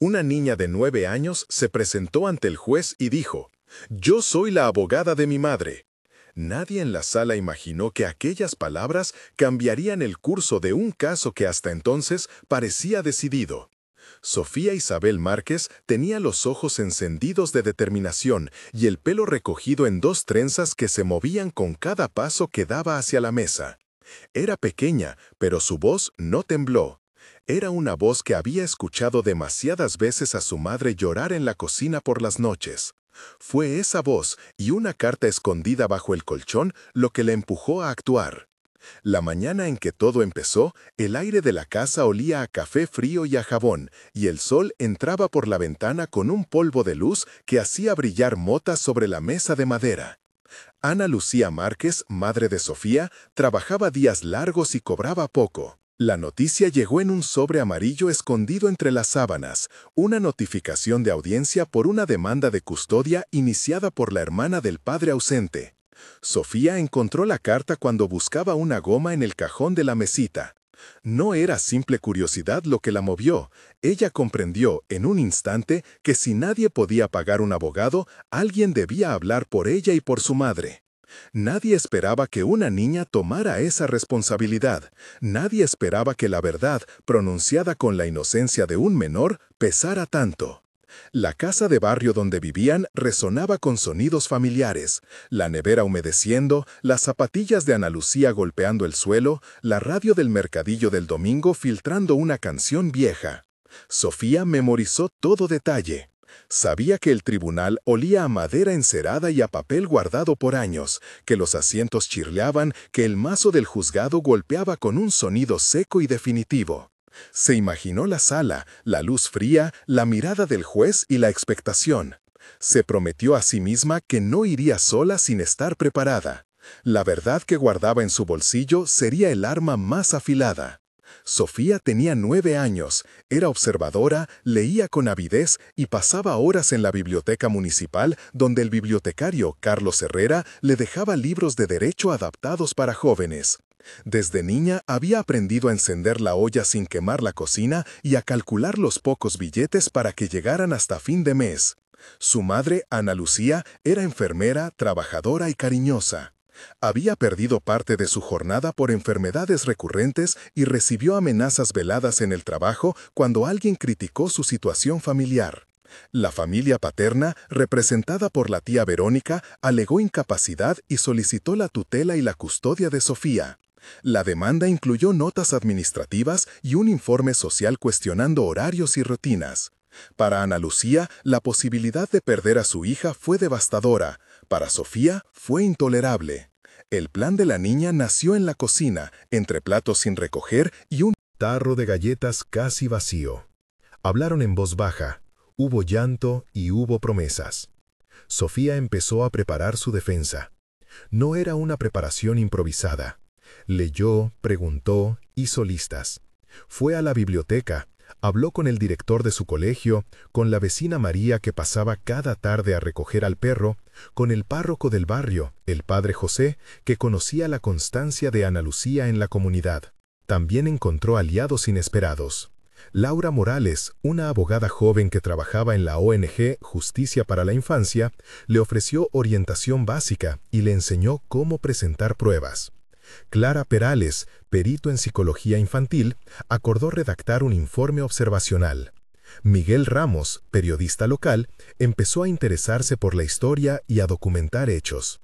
Una niña de 9 años se presentó ante el juez y dijo: «Yo soy la abogada de mi madre». Nadie en la sala imaginó que aquellas palabras cambiarían el curso de un caso que hasta entonces parecía decidido. Sofía Isabel Márquez tenía los ojos encendidos de determinación y el pelo recogido en 2 trenzas que se movían con cada paso que daba hacia la mesa. Era pequeña, pero su voz no tembló. Era una voz que había escuchado demasiadas veces a su madre llorar en la cocina por las noches. Fue esa voz y una carta escondida bajo el colchón lo que le empujó a actuar. La mañana en que todo empezó, el aire de la casa olía a café frío y a jabón, y el sol entraba por la ventana con un polvo de luz que hacía brillar motas sobre la mesa de madera. Ana Lucía Márquez, madre de Sofía, trabajaba días largos y cobraba poco. La noticia llegó en un sobre amarillo escondido entre las sábanas, una notificación de audiencia por una demanda de custodia iniciada por la hermana del padre ausente. Sofía encontró la carta cuando buscaba una goma en el cajón de la mesita. No era simple curiosidad lo que la movió. Ella comprendió en un instante que si nadie podía pagar un abogado, alguien debía hablar por ella y por su madre. Nadie esperaba que una niña tomara esa responsabilidad. Nadie esperaba que la verdad, pronunciada con la inocencia de un menor, pesara tanto. La casa de barrio donde vivían resonaba con sonidos familiares, la nevera humedeciendo, las zapatillas de Ana Lucía golpeando el suelo, la radio del mercadillo del domingo filtrando una canción vieja. Sofía memorizó todo detalle. Sabía que el tribunal olía a madera encerada y a papel guardado por años, que los asientos chirleaban, que el mazo del juzgado golpeaba con un sonido seco y definitivo. Se imaginó la sala, la luz fría, la mirada del juez y la expectación. Se prometió a sí misma que no iría sola sin estar preparada. La verdad que guardaba en su bolsillo sería el arma más afilada. Sofía tenía 9 años, era observadora, leía con avidez y pasaba horas en la biblioteca municipal donde el bibliotecario Carlos Herrera le dejaba libros de derecho adaptados para jóvenes. Desde niña había aprendido a encender la olla sin quemar la cocina y a calcular los pocos billetes para que llegaran hasta fin de mes. Su madre, Ana Lucía, era enfermera, trabajadora y cariñosa. Había perdido parte de su jornada por enfermedades recurrentes y recibió amenazas veladas en el trabajo cuando alguien criticó su situación familiar. La familia paterna, representada por la tía Verónica, alegó incapacidad y solicitó la tutela y la custodia de Sofía. La demanda incluyó notas administrativas y un informe social cuestionando horarios y rutinas. Para Ana Lucía, la posibilidad de perder a su hija fue devastadora. Para Sofía, fue intolerable. El plan de la niña nació en la cocina, entre platos sin recoger y un tarro de galletas casi vacío. Hablaron en voz baja. Hubo llanto y hubo promesas. Sofía empezó a preparar su defensa. No era una preparación improvisada. Leyó, preguntó, hizo listas. Fue a la biblioteca, habló con el director de su colegio, con la vecina María que pasaba cada tarde a recoger al perro, con el párroco del barrio, el padre José, que conocía la constancia de Ana Lucía en la comunidad. También encontró aliados inesperados. Laura Morales, una abogada joven que trabajaba en la ONG Justicia para la Infancia, le ofreció orientación básica y le enseñó cómo presentar pruebas. Clara Perales, perito en psicología infantil, acordó redactar un informe observacional. Miguel Ramos, periodista local, empezó a interesarse por la historia y a documentar hechos.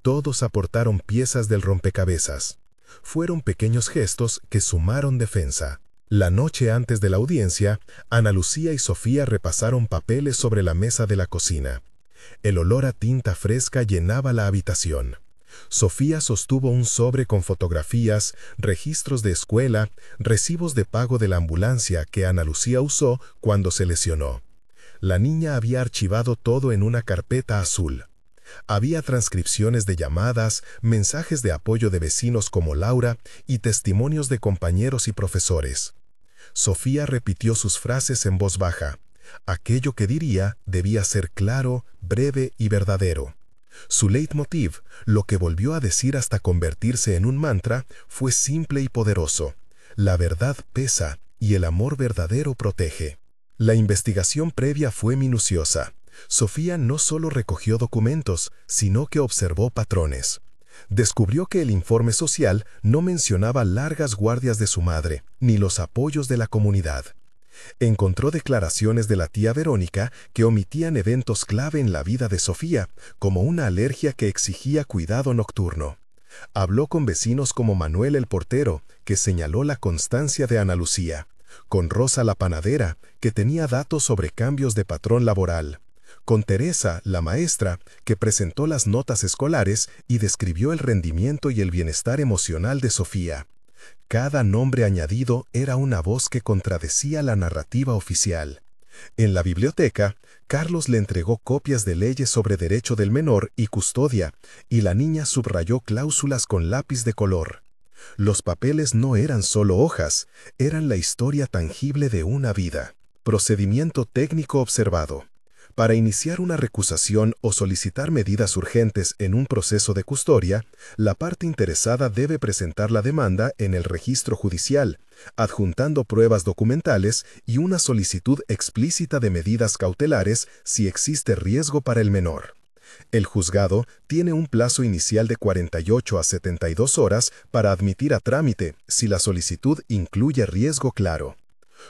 Todos aportaron piezas del rompecabezas. Fueron pequeños gestos que sumaron defensa. La noche antes de la audiencia, Ana Lucía y Sofía repasaron papeles sobre la mesa de la cocina. El olor a tinta fresca llenaba la habitación. Sofía sostuvo un sobre con fotografías, registros de escuela, recibos de pago de la ambulancia que Ana Lucía usó cuando se lesionó. La niña había archivado todo en una carpeta azul. Había transcripciones de llamadas, mensajes de apoyo de vecinos como Laura y testimonios de compañeros y profesores. Sofía repitió sus frases en voz baja. Aquello que diría debía ser claro, breve y verdadero. Su leitmotiv, lo que volvió a decir hasta convertirse en un mantra, fue simple y poderoso. La verdad pesa y el amor verdadero protege. La investigación previa fue minuciosa. Sofía no solo recogió documentos, sino que observó patrones. Descubrió que el informe social no mencionaba largas guardias de su madre, ni los apoyos de la comunidad. Encontró declaraciones de la tía Verónica que omitían eventos clave en la vida de Sofía, como una alergia que exigía cuidado nocturno. Habló con vecinos como Manuel el portero, que señaló la constancia de Ana Lucía, con Rosa la panadera, que tenía datos sobre cambios de patrón laboral, con Teresa, la maestra, que presentó las notas escolares y describió el rendimiento y el bienestar emocional de Sofía. Cada nombre añadido era una voz que contradecía la narrativa oficial. En la biblioteca, Carlos le entregó copias de leyes sobre derecho del menor y custodia, y la niña subrayó cláusulas con lápiz de color. Los papeles no eran solo hojas, eran la historia tangible de una vida. Procedimiento técnico observado. Para iniciar una recusación o solicitar medidas urgentes en un proceso de custodia, la parte interesada debe presentar la demanda en el registro judicial, adjuntando pruebas documentales y una solicitud explícita de medidas cautelares si existe riesgo para el menor. El juzgado tiene un plazo inicial de 48 a 72 horas para admitir a trámite si la solicitud incluye riesgo claro.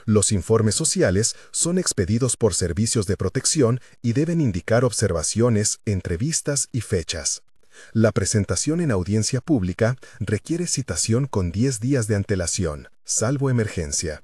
Los informes sociales son expedidos por servicios de protección y deben indicar observaciones, entrevistas y fechas. La presentación en audiencia pública requiere citación con 10 días de antelación, salvo emergencia.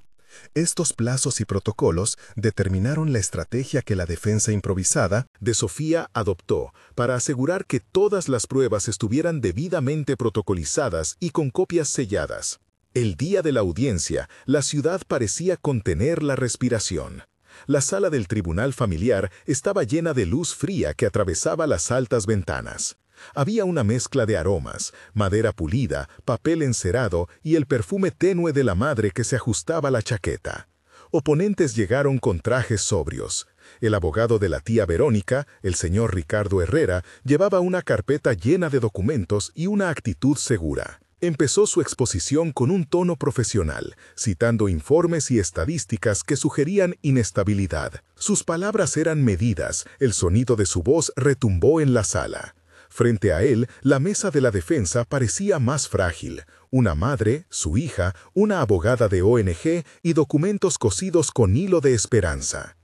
Estos plazos y protocolos determinaron la estrategia que la defensa improvisada de Sofía adoptó para asegurar que todas las pruebas estuvieran debidamente protocolizadas y con copias selladas. El día de la audiencia, la ciudad parecía contener la respiración. La sala del tribunal familiar estaba llena de luz fría que atravesaba las altas ventanas. Había una mezcla de aromas, madera pulida, papel encerado y el perfume tenue de la madre que se ajustaba a la chaqueta. Oponentes llegaron con trajes sobrios. El abogado de la tía Verónica, el señor Ricardo Herrera, llevaba una carpeta llena de documentos y una actitud segura. Empezó su exposición con un tono profesional, citando informes y estadísticas que sugerían inestabilidad. Sus palabras eran medidas, el sonido de su voz retumbó en la sala. Frente a él, la mesa de la defensa parecía más frágil. Una madre, su hija, una abogada de ONG y documentos cosidos con hilo de esperanza.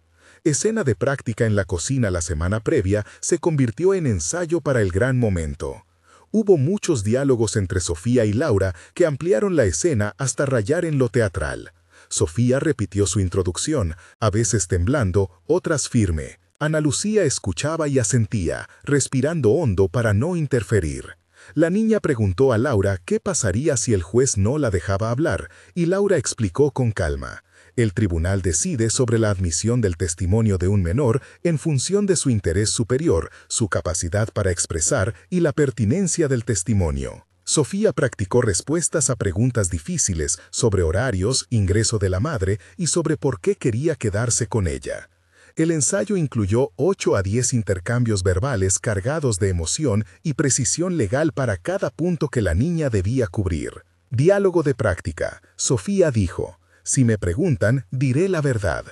Escena de práctica en la cocina la semana previa se convirtió en ensayo para el gran momento. Hubo muchos diálogos entre Sofía y Laura que ampliaron la escena hasta rayar en lo teatral. Sofía repitió su introducción, a veces temblando, otras firme. Ana Lucía escuchaba y asentía, respirando hondo para no interferir. La niña preguntó a Laura qué pasaría si el juez no la dejaba hablar, y Laura explicó con calma. El tribunal decide sobre la admisión del testimonio de un menor en función de su interés superior, su capacidad para expresar y la pertinencia del testimonio. Sofía practicó respuestas a preguntas difíciles sobre horarios, ingreso de la madre y sobre por qué quería quedarse con ella. El ensayo incluyó 8 a 10 intercambios verbales cargados de emoción y precisión legal para cada punto que la niña debía cubrir. Diálogo de práctica. Sofía dijo: «Si me preguntan, diré la verdad».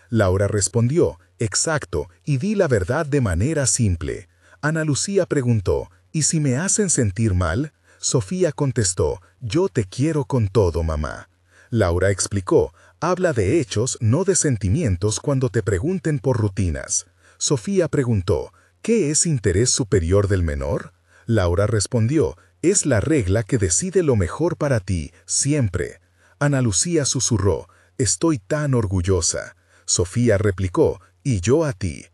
Laura respondió: «Exacto, y di la verdad de manera simple». Ana Lucía preguntó: «¿Y si me hacen sentir mal?». Sofía contestó: «Yo te quiero con todo, mamá». Laura explicó: «Habla de hechos, no de sentimientos cuando te pregunten por rutinas». Sofía preguntó: «¿Qué es interés superior del menor?». Laura respondió: «Es la regla que decide lo mejor para ti, siempre». Ana Lucía susurró: «Estoy tan orgullosa». Sofía replicó: «Y yo a ti».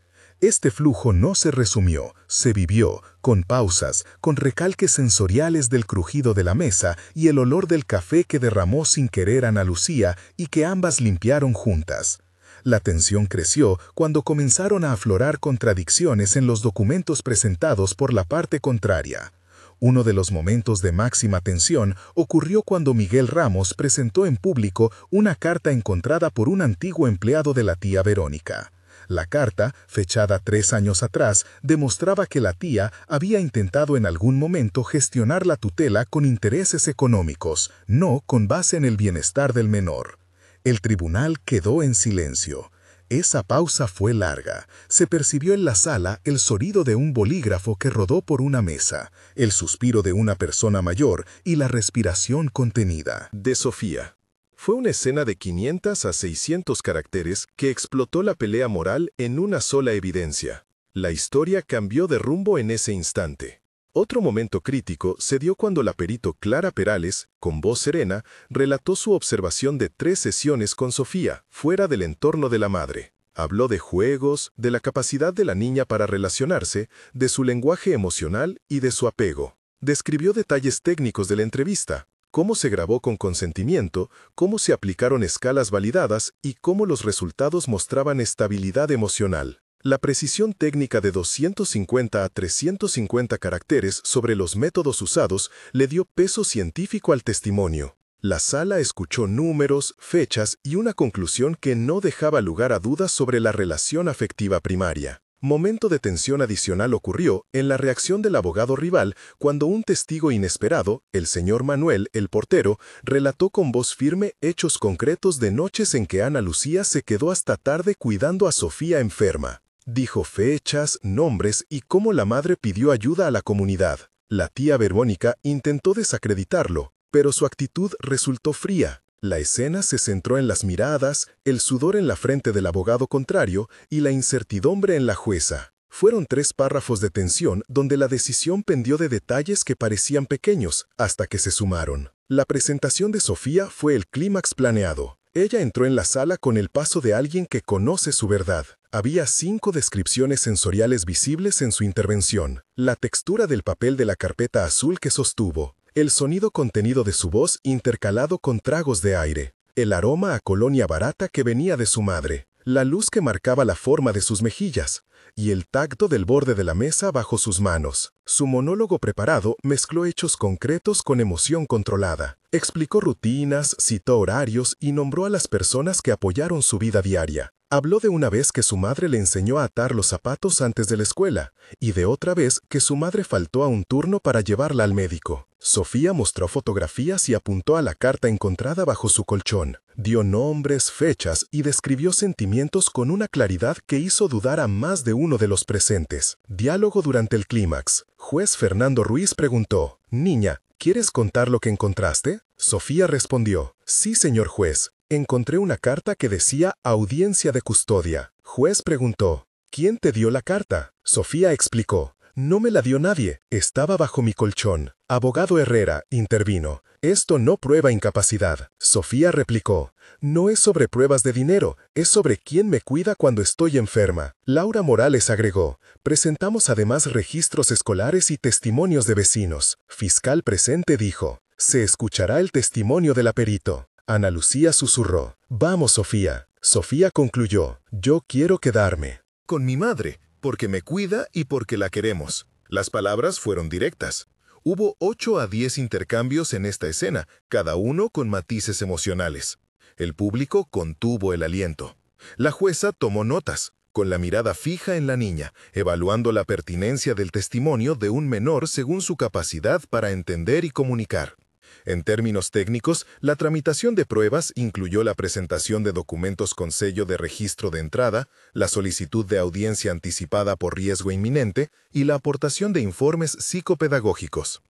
Este flujo no se resumió, se vivió, con pausas, con recalques sensoriales del crujido de la mesa y el olor del café que derramó sin querer Ana Lucía y que ambas limpiaron juntas. La tensión creció cuando comenzaron a aflorar contradicciones en los documentos presentados por la parte contraria. Uno de los momentos de máxima tensión ocurrió cuando Miguel Ramos presentó en público una carta encontrada por un antiguo empleado de la tía Verónica. La carta, fechada 3 años atrás, demostraba que la tía había intentado en algún momento gestionar la tutela con intereses económicos, no con base en el bienestar del menor. El tribunal quedó en silencio. Esa pausa fue larga. Se percibió en la sala el sonido de un bolígrafo que rodó por una mesa, el suspiro de una persona mayor y la respiración contenida de Sofía. Fue una escena de 500 a 600 caracteres que explotó la pelea moral en una sola evidencia. La historia cambió de rumbo en ese instante. Otro momento crítico se dio cuando la perito Clara Perales, con voz serena, relató su observación de 3 sesiones con Sofía, fuera del entorno de la madre. Habló de juegos, de la capacidad de la niña para relacionarse, de su lenguaje emocional y de su apego. Describió detalles técnicos de la entrevista, cómo se grabó con consentimiento, cómo se aplicaron escalas validadas y cómo los resultados mostraban estabilidad emocional. La precisión técnica de 250 a 350 caracteres sobre los métodos usados le dio peso científico al testimonio. La sala escuchó números, fechas y una conclusión que no dejaba lugar a dudas sobre la relación afectiva primaria. Momento de tensión adicional ocurrió en la reacción del abogado rival cuando un testigo inesperado, el señor Manuel, el portero, relató con voz firme hechos concretos de noches en que Ana Lucía se quedó hasta tarde cuidando a Sofía enferma. Dijo fechas, nombres y cómo la madre pidió ayuda a la comunidad. La tía Verónica intentó desacreditarlo, pero su actitud resultó fría. La escena se centró en las miradas, el sudor en la frente del abogado contrario y la incertidumbre en la jueza. Fueron 3 párrafos de tensión donde la decisión pendió de detalles que parecían pequeños, hasta que se sumaron. La presentación de Sofía fue el clímax planeado. Ella entró en la sala con el paso de alguien que conoce su verdad. Había 5 descripciones sensoriales visibles en su intervención. La textura del papel de la carpeta azul que sostuvo, el sonido contenido de su voz intercalado con tragos de aire, el aroma a colonia barata que venía de su madre, la luz que marcaba la forma de sus mejillas, y el tacto del borde de la mesa bajo sus manos. Su monólogo preparado mezcló hechos concretos con emoción controlada. Explicó rutinas, citó horarios y nombró a las personas que apoyaron su vida diaria. Habló de una vez que su madre le enseñó a atar los zapatos antes de la escuela, y de otra vez que su madre faltó a un turno para llevarla al médico. Sofía mostró fotografías y apuntó a la carta encontrada bajo su colchón. Dio nombres, fechas y describió sentimientos con una claridad que hizo dudar a más de uno de los presentes. Diálogo durante el clímax. Juez Fernando Ruiz preguntó: «Niña, ¿quieres contar lo que encontraste?» Sofía respondió: «Sí, señor juez. Encontré una carta que decía audiencia de custodia». Juez preguntó: «¿Quién te dio la carta?» Sofía explicó: «No me la dio nadie, estaba bajo mi colchón». Abogado Herrera intervino: «Esto no prueba incapacidad». Sofía replicó: «No es sobre pruebas de dinero, es sobre quién me cuida cuando estoy enferma». Laura Morales agregó: «Presentamos además registros escolares y testimonios de vecinos». Fiscal presente dijo: «Se escuchará el testimonio del aperito». Ana Lucía susurró: «Vamos, Sofía». Sofía concluyó: «Yo quiero quedarme con mi madre, porque me cuida y porque la queremos». Las palabras fueron directas. Hubo 8 a 10 intercambios en esta escena, cada uno con matices emocionales. El público contuvo el aliento. La jueza tomó notas, con la mirada fija en la niña, evaluando la pertinencia del testimonio de un menor según su capacidad para entender y comunicar. En términos técnicos, la tramitación de pruebas incluyó la presentación de documentos con sello de registro de entrada, la solicitud de audiencia anticipada por riesgo inminente y la aportación de informes psicopedagógicos.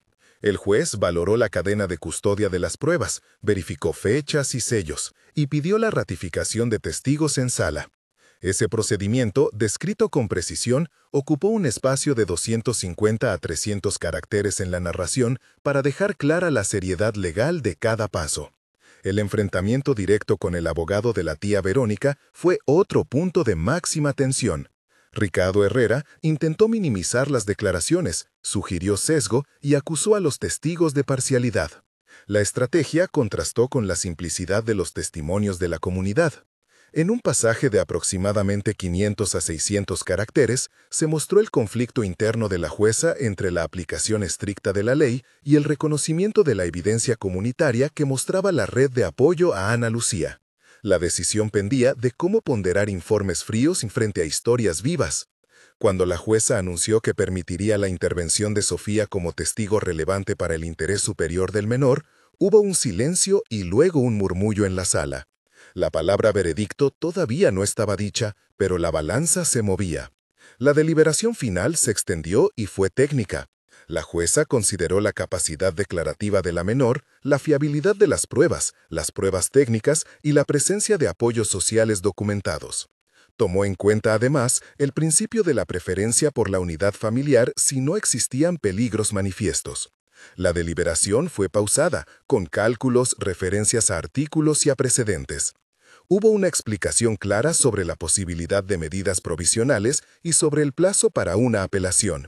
El juez valoró la cadena de custodia de las pruebas, verificó fechas y sellos, y pidió la ratificación de testigos en sala. Ese procedimiento, descrito con precisión, ocupó un espacio de 250 a 300 caracteres en la narración para dejar clara la seriedad legal de cada paso. El enfrentamiento directo con el abogado de la tía Verónica fue otro punto de máxima tensión. Ricardo Herrera intentó minimizar las declaraciones, sugirió sesgo y acusó a los testigos de parcialidad. La estrategia contrastó con la simplicidad de los testimonios de la comunidad. En un pasaje de aproximadamente 500 a 600 caracteres, se mostró el conflicto interno de la jueza entre la aplicación estricta de la ley y el reconocimiento de la evidencia comunitaria que mostraba la red de apoyo a Ana Lucía. La decisión pendía de cómo ponderar informes fríos frente a historias vivas. Cuando la jueza anunció que permitiría la intervención de Sofía como testigo relevante para el interés superior del menor, hubo un silencio y luego un murmullo en la sala. La palabra veredicto todavía no estaba dicha, pero la balanza se movía. La deliberación final se extendió y fue técnica. La jueza consideró la capacidad declarativa de la menor, la fiabilidad de las pruebas técnicas y la presencia de apoyos sociales documentados. Tomó en cuenta además el principio de la preferencia por la unidad familiar si no existían peligros manifiestos. La deliberación fue pausada, con cálculos, referencias a artículos y a precedentes. Hubo una explicación clara sobre la posibilidad de medidas provisionales y sobre el plazo para una apelación.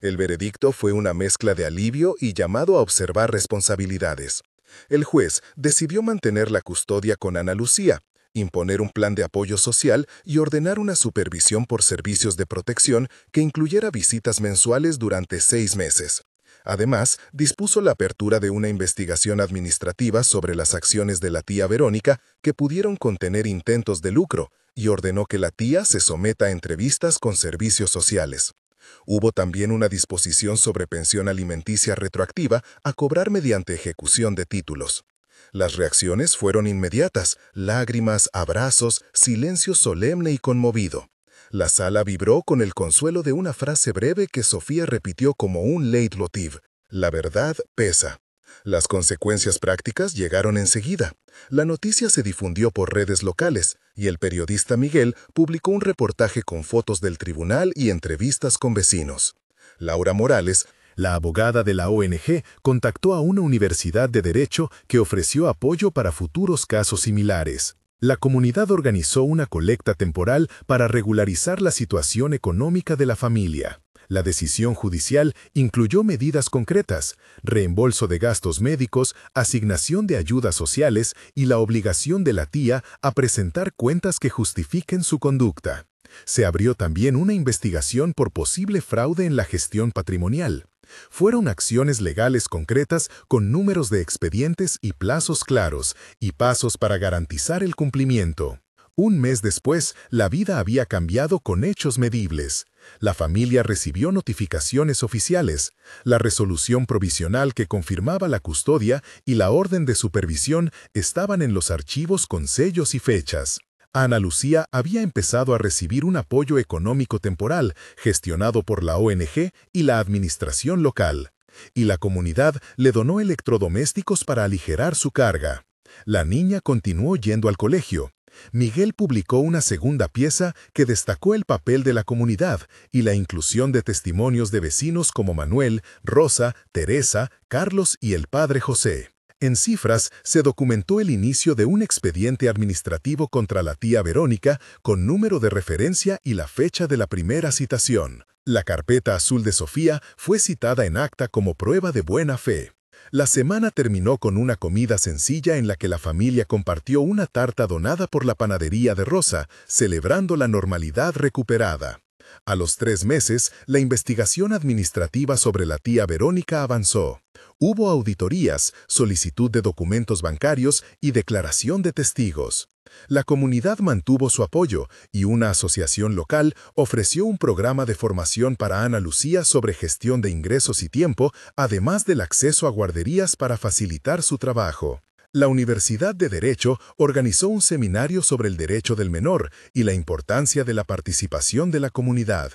El veredicto fue una mezcla de alivio y llamado a observar responsabilidades. El juez decidió mantener la custodia con Ana Lucía, imponer un plan de apoyo social y ordenar una supervisión por servicios de protección que incluyera visitas mensuales durante 6 meses. Además, dispuso la apertura de una investigación administrativa sobre las acciones de la tía Verónica que pudieron contener intentos de lucro y ordenó que la tía se someta a entrevistas con servicios sociales. Hubo también una disposición sobre pensión alimenticia retroactiva a cobrar mediante ejecución de títulos. Las reacciones fueron inmediatas: lágrimas, abrazos, silencio solemne y conmovido. La sala vibró con el consuelo de una frase breve que Sofía repitió como un leitmotiv: la verdad pesa. Las consecuencias prácticas llegaron enseguida. La noticia se difundió por redes locales y el periodista Miguel publicó un reportaje con fotos del tribunal y entrevistas con vecinos. Laura Morales, la abogada de la ONG, contactó a una universidad de derecho que ofreció apoyo para futuros casos similares. La comunidad organizó una colecta temporal para regularizar la situación económica de la familia. La decisión judicial incluyó medidas concretas: reembolso de gastos médicos, asignación de ayudas sociales y la obligación de la tía a presentar cuentas que justifiquen su conducta. Se abrió también una investigación por posible fraude en la gestión patrimonial. Fueron acciones legales concretas con números de expedientes y plazos claros, y pasos para garantizar el cumplimiento. Un mes después, la vida había cambiado con hechos medibles. La familia recibió notificaciones oficiales. La resolución provisional que confirmaba la custodia y la orden de supervisión estaban en los archivos con sellos y fechas. Ana Lucía había empezado a recibir un apoyo económico temporal, gestionado por la ONG y la administración local. Y la comunidad le donó electrodomésticos para aligerar su carga. La niña continuó yendo al colegio. Miguel publicó una segunda pieza que destacó el papel de la comunidad y la inclusión de testimonios de vecinos como Manuel, Rosa, Teresa, Carlos y el padre José. En cifras, se documentó el inicio de un expediente administrativo contra la tía Verónica con número de referencia y la fecha de la primera citación. La carpeta azul de Sofía fue citada en acta como prueba de buena fe. La semana terminó con una comida sencilla en la que la familia compartió una tarta donada por la panadería de Rosa, celebrando la normalidad recuperada. A los 3 meses, la investigación administrativa sobre la tía Verónica avanzó. Hubo auditorías, solicitud de documentos bancarios y declaración de testigos. La comunidad mantuvo su apoyo y una asociación local ofreció un programa de formación para Ana Lucía sobre gestión de ingresos y tiempo, además del acceso a guarderías para facilitar su trabajo. La Universidad de Derecho organizó un seminario sobre el derecho del menor y la importancia de la participación de la comunidad.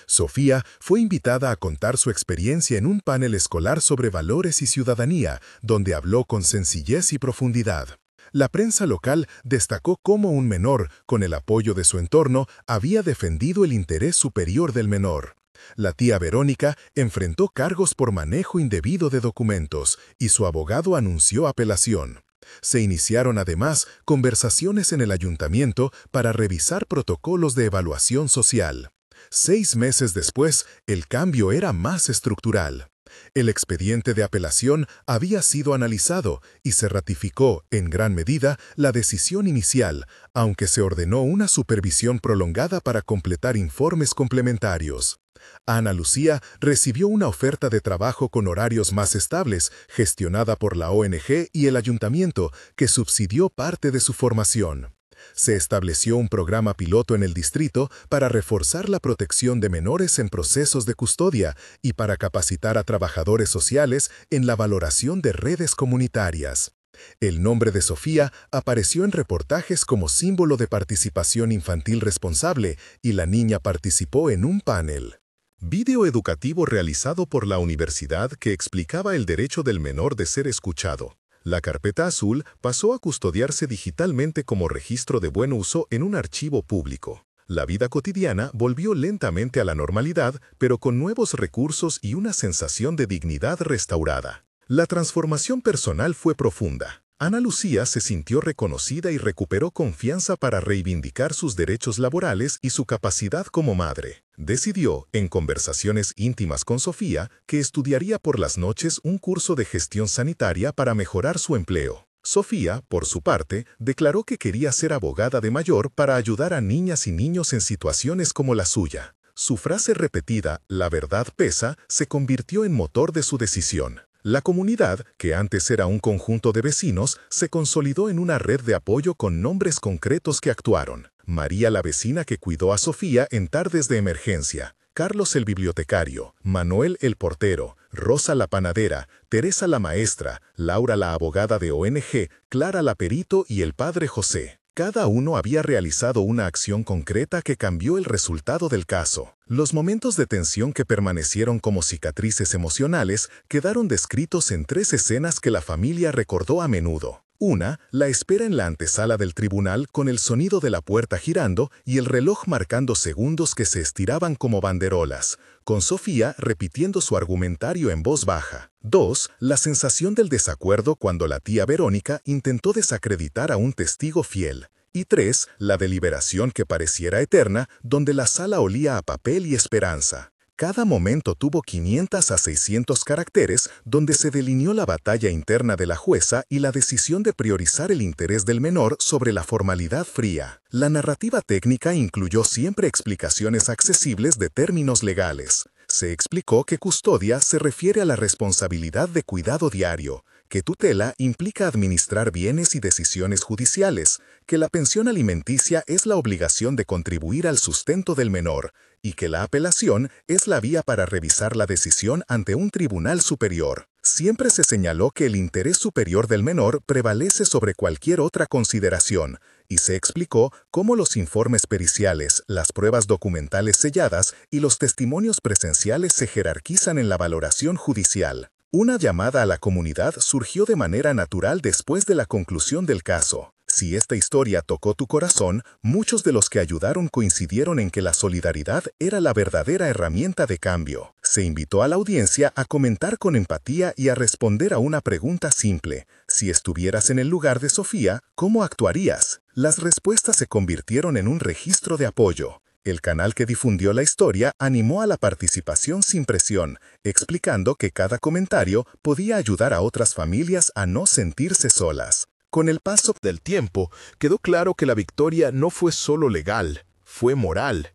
Sofía fue invitada a contar su experiencia en un panel escolar sobre valores y ciudadanía, donde habló con sencillez y profundidad. La prensa local destacó cómo un menor, con el apoyo de su entorno, había defendido el interés superior del menor. La tía Verónica enfrentó cargos por manejo indebido de documentos y su abogado anunció apelación. Se iniciaron además conversaciones en el ayuntamiento para revisar protocolos de evaluación social. 6 meses después, el cambio era más estructural. El expediente de apelación había sido analizado y se ratificó, en gran medida, la decisión inicial, aunque se ordenó una supervisión prolongada para completar informes complementarios. Ana Lucía recibió una oferta de trabajo con horarios más estables, gestionada por la ONG y el ayuntamiento, que subsidió parte de su formación. Se estableció un programa piloto en el distrito para reforzar la protección de menores en procesos de custodia y para capacitar a trabajadores sociales en la valoración de redes comunitarias. El nombre de Sofía apareció en reportajes como símbolo de participación infantil responsable y la niña participó en un panel. Video educativo realizado por la universidad que explicaba el derecho del menor de ser escuchado. La carpeta azul pasó a custodiarse digitalmente como registro de buen uso en un archivo público. La vida cotidiana volvió lentamente a la normalidad, pero con nuevos recursos y una sensación de dignidad restaurada. La transformación personal fue profunda. Ana Lucía se sintió reconocida y recuperó confianza para reivindicar sus derechos laborales y su capacidad como madre. Decidió, en conversaciones íntimas con Sofía, que estudiaría por las noches un curso de gestión sanitaria para mejorar su empleo. Sofía, por su parte, declaró que quería ser abogada de mayor para ayudar a niñas y niños en situaciones como la suya. Su frase repetida, "la verdad pesa", se convirtió en motor de su decisión. La comunidad, que antes era un conjunto de vecinos, se consolidó en una red de apoyo con nombres concretos que actuaron. María la vecina que cuidó a Sofía en tardes de emergencia, Carlos el bibliotecario, Manuel el portero, Rosa la panadera, Teresa la maestra, Laura la abogada de ONG, Clara la perito y el padre José. Cada uno había realizado una acción concreta que cambió el resultado del caso. Los momentos de tensión que permanecieron como cicatrices emocionales quedaron descritos en 3 escenas que la familia recordó a menudo. Una, la espera en la antesala del tribunal con el sonido de la puerta girando y el reloj marcando segundos que se estiraban como banderolas, con Sofía repitiendo su argumentario en voz baja. 2, la sensación del desacuerdo cuando la tía Verónica intentó desacreditar a un testigo fiel. Y 3, la deliberación que pareciera eterna, donde la sala olía a papel y esperanza. Cada momento tuvo 500 a 600 caracteres, donde se delineó la batalla interna de la jueza y la decisión de priorizar el interés del menor sobre la formalidad fría. La narrativa técnica incluyó siempre explicaciones accesibles de términos legales. Se explicó que custodia se refiere a la responsabilidad de cuidado diario, que tutela implica administrar bienes y decisiones judiciales, que la pensión alimenticia es la obligación de contribuir al sustento del menor, y que la apelación es la vía para revisar la decisión ante un tribunal superior. Siempre se señaló que el interés superior del menor prevalece sobre cualquier otra consideración, y se explicó cómo los informes periciales, las pruebas documentales selladas y los testimonios presenciales se jerarquizan en la valoración judicial. Una llamada a la comunidad surgió de manera natural después de la conclusión del caso. Si esta historia tocó tu corazón, muchos de los que ayudaron coincidieron en que la solidaridad era la verdadera herramienta de cambio. Se invitó a la audiencia a comentar con empatía y a responder a una pregunta simple. Si estuvieras en el lugar de Sofía, ¿cómo actuarías? Las respuestas se convirtieron en un registro de apoyo. El canal que difundió la historia animó a la participación sin presión, explicando que cada comentario podía ayudar a otras familias a no sentirse solas. Con el paso del tiempo, quedó claro que la victoria no fue solo legal, fue moral.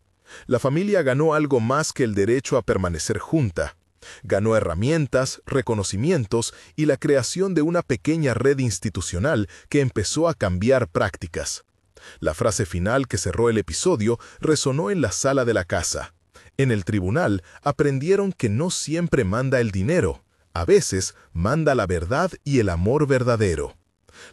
La familia ganó algo más que el derecho a permanecer junta. Ganó herramientas, reconocimientos y la creación de una pequeña red institucional que empezó a cambiar prácticas. La frase final que cerró el episodio resonó en la sala de la casa. En el tribunal aprendieron que no siempre manda el dinero, a veces manda la verdad y el amor verdadero.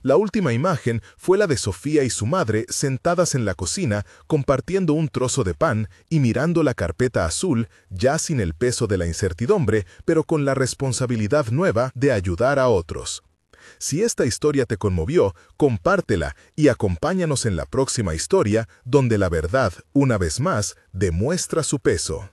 La última imagen fue la de Sofía y su madre sentadas en la cocina compartiendo un trozo de pan y mirando la carpeta azul, ya sin el peso de la incertidumbre, pero con la responsabilidad nueva de ayudar a otros. Si esta historia te conmovió, compártela y acompáñanos en la próxima historia donde la verdad, una vez más, demuestra su peso.